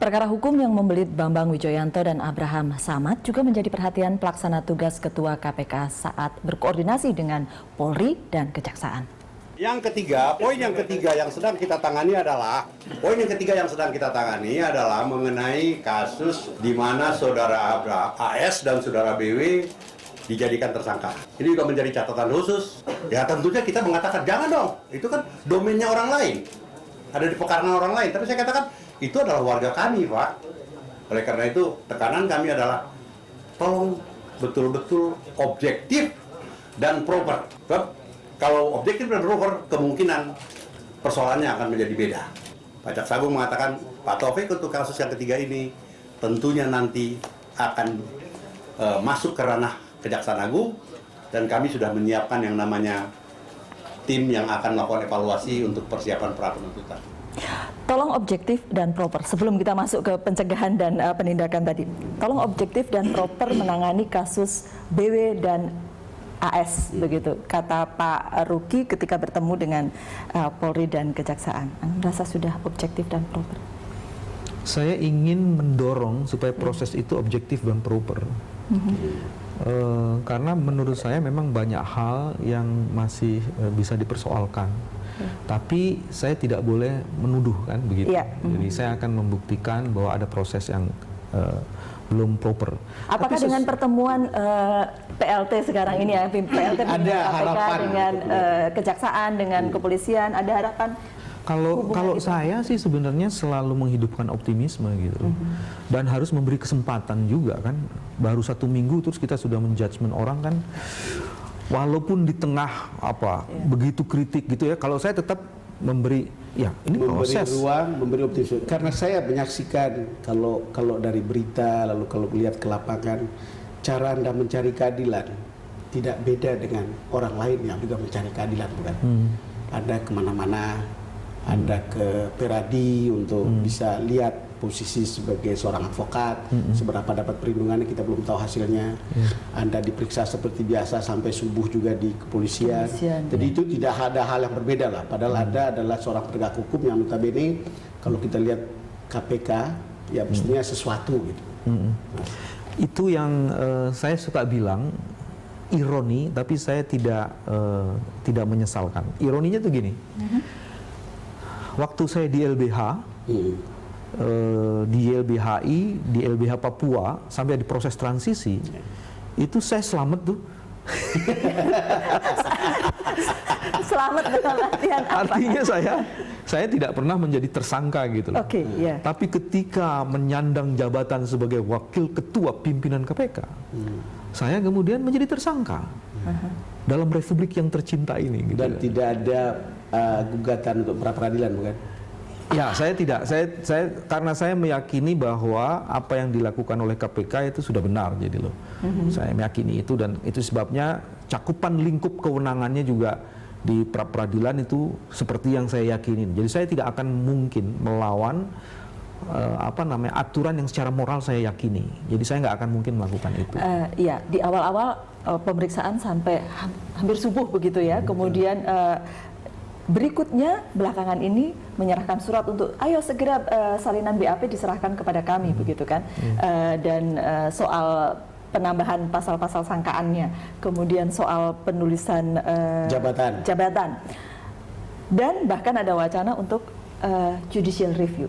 Perkara hukum yang membelit Bambang Wijoyanto dan Abraham Samad juga menjadi perhatian pelaksana tugas Ketua KPK saat berkoordinasi dengan Polri dan Kejaksaan. Yang ketiga, poin yang ketiga yang sedang kita tangani adalah mengenai kasus di mana saudara AS dan saudara BW dijadikan tersangka. Ini juga menjadi catatan khusus. Ya tentunya kita mengatakan jangan dong, itu kan domainnya orang lain, ada di pekarangan orang lain. Tapi saya katakan itu adalah warga kami, Pak. Oleh karena itu tekanan kami adalah tolong betul-betul objektif dan proper. Kalau objektif dan proper, kemungkinan persoalannya akan menjadi beda. Pak Jaksagung mengatakan, Pak Taufik untuk kasus yang ketiga ini tentunya nanti akan masuk ke ranah Kejaksaan Agung, dan kami sudah menyiapkan yang namanya tim yang akan melakukan evaluasi untuk persiapan pra penuntutan. Tolong objektif dan proper. Sebelum kita masuk ke pencegahan dan penindakan tadi, tolong objektif dan proper menangani kasus BW dan AS, begitu kata Pak Ruki ketika bertemu dengan Polri dan Kejaksaan. Anda merasa sudah objektif dan proper? Saya ingin mendorong supaya proses itu objektif dan proper. Karena menurut saya memang banyak hal yang masih bisa dipersoalkan. Tapi saya tidak boleh menuduh, kan begitu. Jadi saya akan membuktikan bahwa ada proses yang belum proper. Apakah dengan pertemuan PLT sekarang ini ya, PLT ada harapan dengan Kejaksaan, dengan kepolisian, ada harapan? Kalau saya sih sebenarnya selalu menghidupkan optimisme gitu, dan harus memberi kesempatan juga, kan. Baru 1 minggu terus kita sudah menjudgment orang, kan. Walaupun di tengah begitu kritik gitu ya, kalau saya tetap memberi ini proses, ruang, memberi optimisme. Karena saya menyaksikan kalau dari berita, lalu kalau melihat ke lapangan, cara Anda mencari keadilan tidak beda dengan orang lain yang juga mencari keadilan, bukan? Anda kemana-mana, Anda ke Peradi untuk bisa lihat posisi sebagai seorang advokat, seberapa dapat perlindungannya kita belum tahu hasilnya. Anda diperiksa seperti biasa sampai subuh juga di kepolisian. Jadi itu tidak ada hal yang berbeda lah. Padahal Anda adalah seorang penegak hukum yang notabene kalau kita lihat KPK ya mestinya sesuatu gitu. Itu yang saya suka bilang ironi, tapi saya tidak menyesalkan. Ironinya tuh gini. Waktu saya di LBH, di LBHI, di LBH Papua, sampai di proses transisi, itu saya selamat tuh. Selamat dalam artian apa? Artinya saya tidak pernah menjadi tersangka gitu loh. Tapi ketika menyandang jabatan sebagai wakil ketua pimpinan KPK, saya kemudian menjadi tersangka dalam republik yang tercinta ini. Gitu. Dan tidak ada gugatan untuk pra peradilan, bukan? Ya, saya tidak. Karena saya meyakini bahwa apa yang dilakukan oleh KPK itu sudah benar, jadi loh. Saya meyakini itu, dan itu sebabnya cakupan lingkup kewenangannya juga di pra peradilan itu seperti yang saya yakinin. Jadi saya tidak akan mungkin melawan aturan yang secara moral saya yakini. Jadi saya nggak akan mungkin melakukan itu. Iya, di awal-awal pemeriksaan sampai hampir subuh begitu ya. Kemudian berikutnya belakangan ini menyerahkan surat untuk ayo segera salinan BAP diserahkan kepada kami, begitu kan. Dan soal penambahan pasal-pasal sangkaannya, kemudian soal penulisan jabatan, dan bahkan ada wacana untuk judicial review.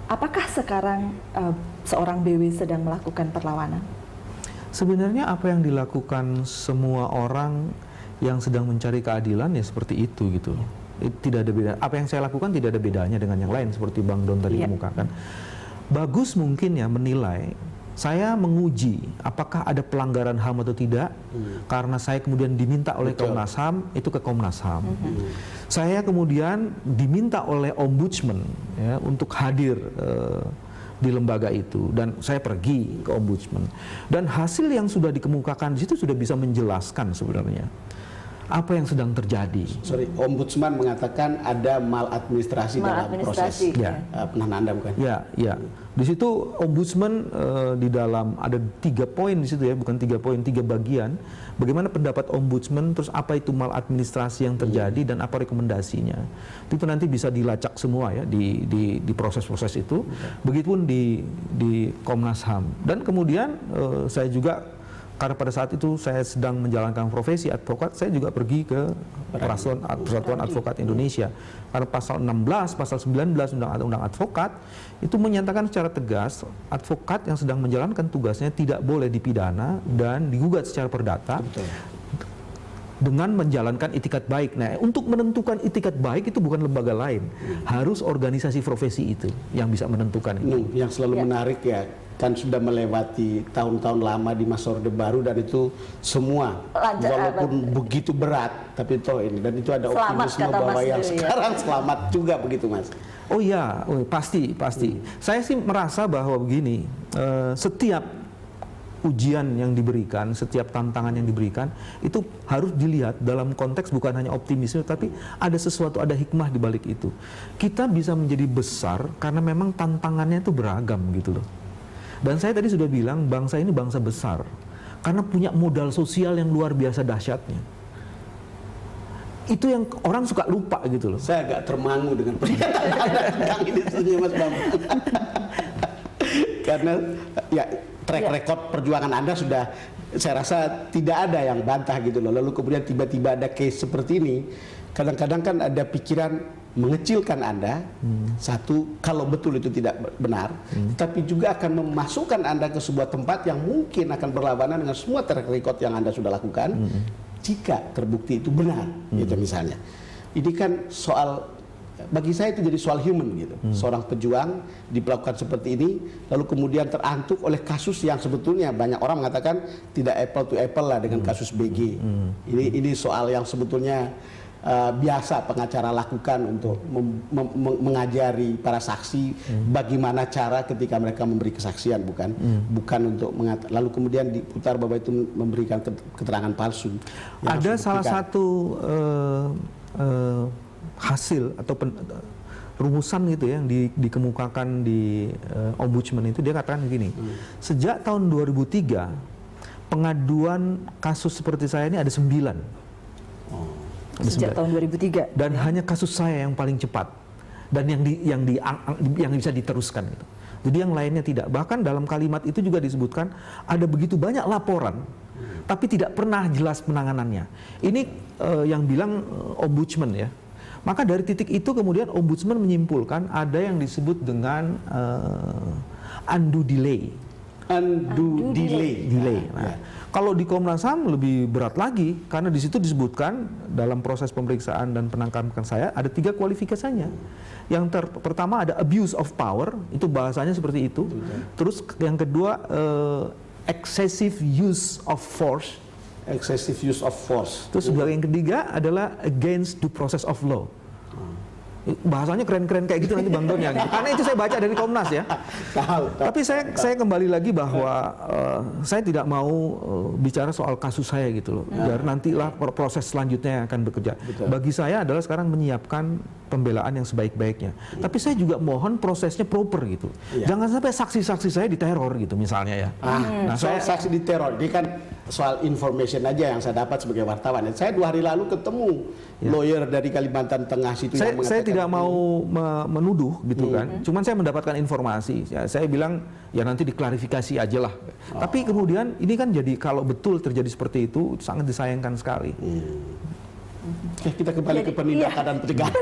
Apakah sekarang seorang BW sedang melakukan perlawanan? Sebenarnya apa yang dilakukan semua orang yang sedang mencari keadilan ya seperti itu gitu. Tidak ada beda. Apa yang saya lakukan tidak ada bedanya dengan yang lain, seperti Bang Don tadi kemukakan. Bagus mungkin ya menilai saya menguji apakah ada pelanggaran HAM atau tidak, karena saya kemudian diminta oleh Komnas HAM itu ke Komnas HAM. Saya kemudian diminta oleh Ombudsman ya, untuk hadir di lembaga itu, dan saya pergi ke Ombudsman, dan hasil yang sudah dikemukakan di situ sudah bisa menjelaskan sebenarnya apa yang sedang terjadi. Sorry, Ombudsman mengatakan ada maladministrasi dalam proses penahanan Anda, bukan? Ya, ya. Di situ Ombudsman di dalam ada 3 poin di situ ya, bukan 3 poin, 3 bagian. Bagaimana pendapat Ombudsman, terus apa itu maladministrasi yang terjadi dan apa rekomendasinya. Itu nanti bisa dilacak semua ya di proses-proses itu. Begitupun di Komnas HAM. Dan kemudian saya juga, karena pada saat itu saya sedang menjalankan profesi advokat, saya juga pergi ke Persatuan Advokat Indonesia. Karena pasal 16, pasal 19 Undang-Undang Advokat itu menyatakan secara tegas advokat yang sedang menjalankan tugasnya tidak boleh dipidana dan digugat secara perdata. Betul. Dengan menjalankan itikat baik. Nah, untuk menentukan itikat baik itu bukan lembaga lain, harus organisasi profesi itu yang bisa menentukan itu. Yang selalu menarik ya, kan sudah melewati tahun-tahun lama di masa Orde Baru dan itu semua walaupun begitu berat, tapi toh ini dan itu ada optimisme bahwa yang sekarang selamat juga begitu, Mas. Oh iya, pasti. Saya sih merasa bahwa begini, setiap ujian yang diberikan, setiap tantangan yang diberikan itu harus dilihat dalam konteks bukan hanya optimisme, tapi ada sesuatu, ada hikmah di balik itu. Kita bisa menjadi besar karena memang tantangannya itu beragam gitu loh. Dan saya tadi sudah bilang bangsa ini bangsa besar karena punya modal sosial yang luar biasa dahsyatnya. Itu yang orang suka lupa gitu loh. Saya agak termangu dengan pernyataan Anda tentang ini sebenarnya, Mas Bambang. Karena ya track record perjuangan Anda sudah, saya rasa tidak ada yang bantah gitu loh. Lalu kemudian tiba-tiba ada case seperti ini, kadang-kadang kan ada pikiran mengecilkan Anda, satu, kalau betul itu tidak benar, tapi juga akan memasukkan Anda ke sebuah tempat yang mungkin akan berlawanan dengan semua track record yang Anda sudah lakukan, jika terbukti itu benar, gitu misalnya. Ini kan soal, bagi saya itu jadi soal human gitu. Seorang pejuang diperlakukan seperti ini, lalu kemudian terantuk oleh kasus yang sebetulnya banyak orang mengatakan tidak apple to apple lah dengan kasus BG. Ini soal yang sebetulnya biasa pengacara lakukan untuk mengajari para saksi bagaimana cara ketika mereka memberi kesaksian, bukan untuk lalu kemudian diputar bahwa itu memberikan keterangan palsu. Ada salah satu hasil atau rumusan gitu ya yang dikemukakan di Ombudsman itu, dia katakan begini, sejak tahun 2003 pengaduan kasus seperti saya ini ada 9. Sejak tahun 2003. Dan hanya kasus saya yang paling cepat dan yang bisa diteruskan gitu. Jadi yang lainnya tidak. Bahkan dalam kalimat itu juga disebutkan ada begitu banyak laporan tapi tidak pernah jelas penanganannya. Ini yang bilang Ombudsman ya. Maka dari titik itu kemudian Ombudsman menyimpulkan ada yang disebut dengan undue delay. Undue delay. Nah, kalau di Komnas HAM lebih berat lagi karena di situ disebutkan dalam proses pemeriksaan dan penangkapan saya ada 3 kualifikasinya. Yang pertama ada abuse of power, itu bahasanya seperti itu. Terus yang kedua excessive use of force. Excessive use of force. Terus yang ketiga adalah against due process of law. Bahasanya keren-keren kayak gitu nanti Bang Don ya. Karena itu saya baca dari Komnas ya. Tapi saya kembali lagi bahwa saya tidak mau bicara soal kasus saya gitu loh. Biar nantilah proses selanjutnya yang akan bekerja. Bagi saya adalah sekarang menyiapkan pembelaan yang sebaik-baiknya. Tapi saya juga mohon prosesnya proper gitu. Jangan sampai saksi-saksi saya diteror gitu misalnya ya. Nah, soal saksi diteror, ini kan soal information aja yang saya dapat sebagai wartawan. Saya 2 hari lalu ketemu lawyer dari Kalimantan Tengah situ yang mengatakan, saya tidak mau menuduh gitu kan. Cuman saya mendapatkan informasi. Ya, saya bilang ya nanti diklarifikasi aja lah. Tapi kemudian ini kan jadi kalau betul terjadi seperti itu sangat disayangkan sekali. Kita kembali ke penindakan dan pencegahan.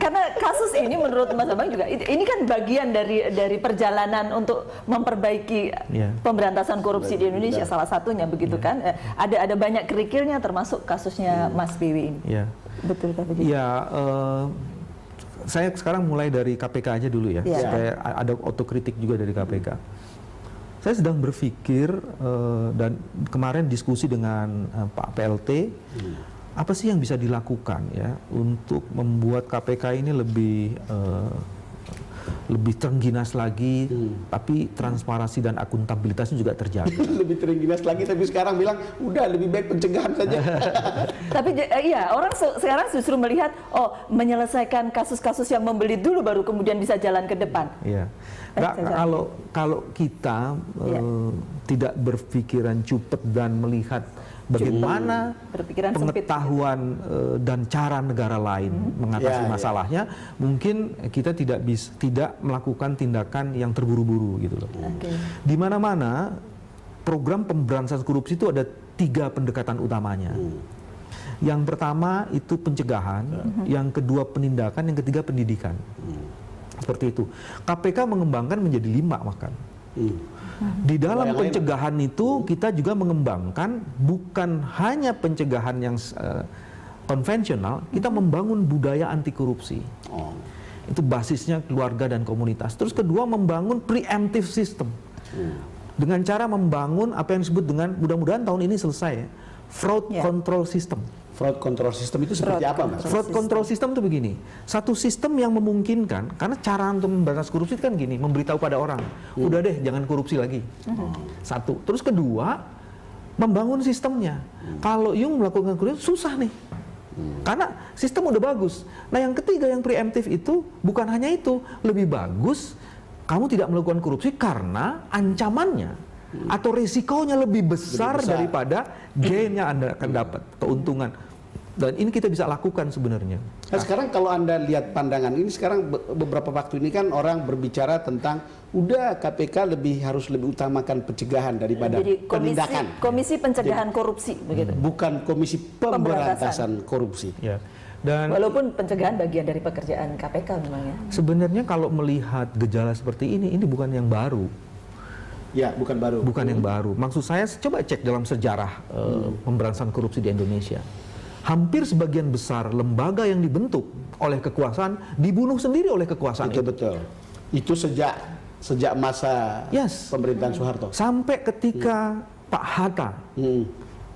Karena kasus ini menurut Mas Bambang juga ini kan bagian dari perjalanan untuk memperbaiki pemberantasan korupsi di Indonesia, salah satunya begitu kan. Ada banyak kerikilnya termasuk kasusnya Mas Biwi ini. Betul tapi saya sekarang mulai dari KPK aja dulu ya, supaya ada otokritik juga dari KPK. Saya sedang berpikir dan kemarin diskusi dengan Pak PLT, apa sih yang bisa dilakukan ya untuk membuat KPK ini lebih terengginas lagi, tapi transparansi dan akuntabilitasnya juga terjaga. Lebih terengginas lagi, tapi sekarang bilang udah lebih baik pencegahan saja. Tapi iya, orang sekarang justru melihat, oh, menyelesaikan kasus-kasus yang membeli dulu baru kemudian bisa jalan ke depan. Iya. Kalau kita tidak berpikiran cupet dan melihat bagaimana pengetahuan dan cara negara lain mengatasi masalahnya, mungkin kita tidak melakukan tindakan yang terburu-buru gitu loh. Di mana-mana program pemberantasan korupsi itu ada 3 pendekatan utamanya. Yang pertama itu pencegahan, yang kedua penindakan, yang ketiga pendidikan. Seperti itu. KPK mengembangkan menjadi 5 bahkan. Di dalam pencegahan itu kita juga mengembangkan bukan hanya pencegahan yang konvensional, kita membangun budaya anti korupsi. Itu basisnya keluarga dan komunitas. Terus kedua, membangun preemptive system. Dengan cara membangun apa yang disebut dengan, mudah-mudahan tahun ini selesai ya, fraud control system. Fraud control system itu seperti apa, Mas? Fraud control system itu begini, satu sistem yang memungkinkan, karena cara untuk memberantas korupsi kan gini, memberitahu pada orang, udah deh jangan korupsi lagi. Satu. Terus kedua, membangun sistemnya. Kalau Yung melakukan korupsi susah nih, karena sistem udah bagus. Nah yang ketiga, yang preemptif itu bukan hanya itu, lebih bagus kamu tidak melakukan korupsi karena ancamannya atau risikonya lebih besar daripada gain yang Anda akan dapat, keuntungan. Dan ini kita bisa lakukan sebenarnya. Nah, sekarang kalau Anda lihat pandangan ini, sekarang beberapa waktu ini kan orang berbicara tentang udah KPK harus lebih utamakan pencegahan daripada penindakan. Komisi pencegahan korupsi begitu. Bukan komisi pemberantasan korupsi. Ya. Dan walaupun pencegahan bagian dari pekerjaan KPK memang ya. Sebenarnya kalau melihat gejala seperti ini bukan yang baru. Ya, bukan baru. Bukan yang baru. Maksud saya coba cek dalam sejarah pemberantasan korupsi di Indonesia. Hampir sebagian besar lembaga yang dibentuk oleh kekuasaan dibunuh sendiri oleh kekuasaan itu. Betul. Itu sejak masa pemerintahan Soeharto. Sampai ketika Pak Hatta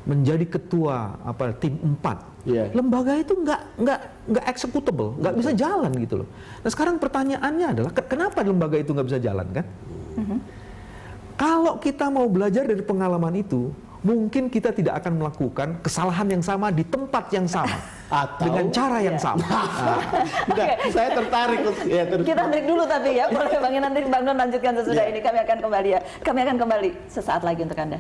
menjadi ketua tim 4. Lembaga itu nggak executable, nggak bisa jalan gitu loh. Nah sekarang pertanyaannya adalah kenapa lembaga itu nggak bisa jalan kan? Kalau kita mau belajar dari pengalaman itu, mungkin kita tidak akan melakukan kesalahan yang sama di tempat yang sama dengan cara yang sama. Saya tertarik. Kita break dulu tapi ya, boleh Bang, nanti Bang Don lanjutkan sesudah ini. Kami akan kembali sesaat lagi untuk Anda.